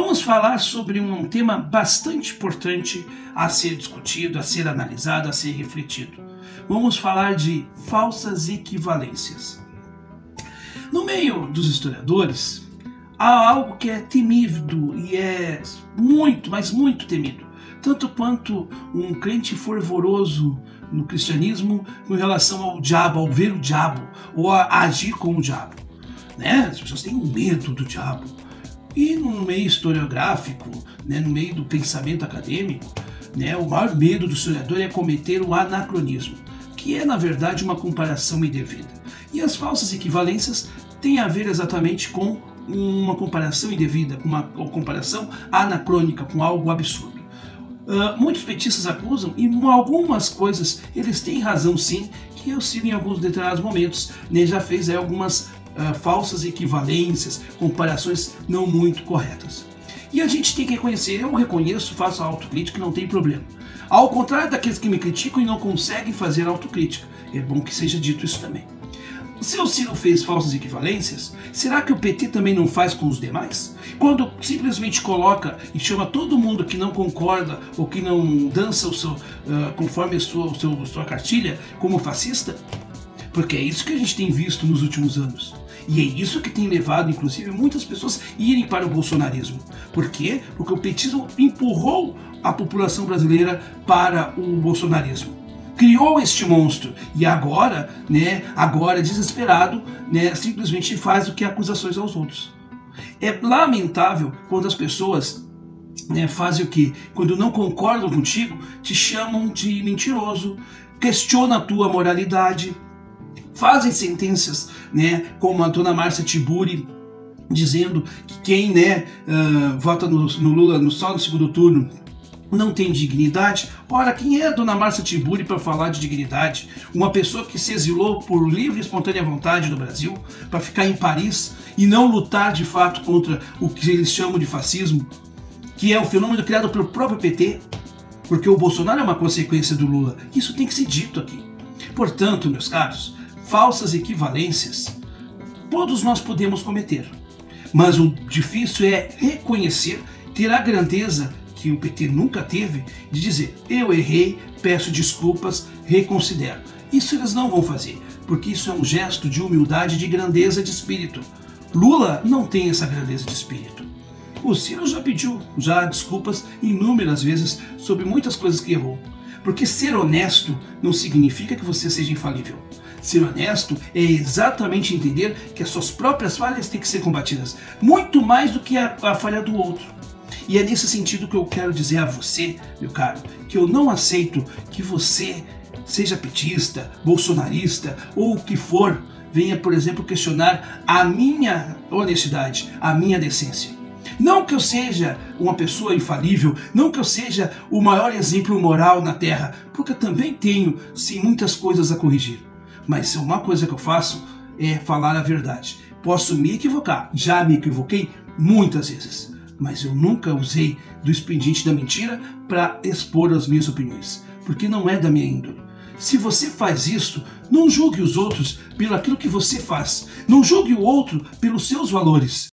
Vamos falar sobre um tema bastante importante a ser discutido, a ser analisado, a ser refletido. Vamos falar de falsas equivalências. No meio dos historiadores, há algo que é temido e é muito, mas muito temido. Tanto quanto um crente fervoroso no cristianismo com relação ao diabo, ao ver o diabo, ou a agir com o diabo. As pessoas têm medo do diabo. E no meio historiográfico, no meio do pensamento acadêmico, o maior medo do historiador é cometer o anacronismo, que é, na verdade, uma comparação indevida. E as falsas equivalências têm a ver exatamente com uma comparação indevida, com uma comparação anacrônica, com algo absurdo. Muitos petistas acusam, e algumas coisas eles têm razão sim, que eu sigo em alguns determinados momentos, já fez algumas falsas equivalências, comparações não muito corretas. E a gente tem que reconhecer, eu reconheço, faço a autocrítica e não tem problema. Ao contrário daqueles que me criticam e não conseguem fazer autocrítica, é bom que seja dito isso também. Se o Ciro fez falsas equivalências, será que o PT também não faz com os demais? Quando simplesmente coloca e chama todo mundo que não concorda ou que não dança o seu, conforme a sua cartilha como fascista? Porque é isso que a gente tem visto nos últimos anos. E é isso que tem levado, inclusive, muitas pessoas a irem para o bolsonarismo. Por quê? Porque o petismo empurrou a população brasileira para o bolsonarismo. Criou este monstro e agora, desesperado, simplesmente faz o que acusações aos outros. É lamentável quando as pessoas fazem o quê? Quando não concordam contigo, te chamam de mentiroso, questionam a tua moralidade, fazem sentenças, como a dona Márcia Tiburi, dizendo que quem vota no Lula só no segundo turno não tem dignidade. Ora, quem é a dona Márcia Tiburi para falar de dignidade? Uma pessoa que se exilou por livre e espontânea vontade do Brasil para ficar em Paris e não lutar de fato contra o que eles chamam de fascismo, que é um fenômeno criado pelo próprio PT, porque o Bolsonaro é uma consequência do Lula. Isso tem que ser dito aqui. Portanto, meus caros, falsas equivalências todos nós podemos cometer, mas o difícil é reconhecer, ter a grandeza que o PT nunca teve, de dizer: eu errei, peço desculpas, reconsidero. Isso eles não vão fazer, porque isso é um gesto de humildade, de grandeza de espírito. Lula não tem essa grandeza de espírito. O Ciro já pediu desculpas inúmeras vezes sobre muitas coisas que errou. Porque ser honesto não significa que você seja infalível. Ser honesto é exatamente entender que as suas próprias falhas têm que ser combatidas, muito mais do que a falha do outro. E é nesse sentido que eu quero dizer a você, meu caro, que eu não aceito que você seja petista, bolsonarista ou o que for, venha, por exemplo, questionar a minha honestidade, a minha decência. Não que eu seja uma pessoa infalível, não que eu seja o maior exemplo moral na Terra, porque eu também tenho, sim, muitas coisas a corrigir. Mas uma coisa que eu faço é falar a verdade. Posso me equivocar, já me equivoquei muitas vezes, mas eu nunca usei do expediente da mentira para expor as minhas opiniões, porque não é da minha índole. Se você faz isso, não julgue os outros pelo aquilo que você faz, não julgue o outro pelos seus valores.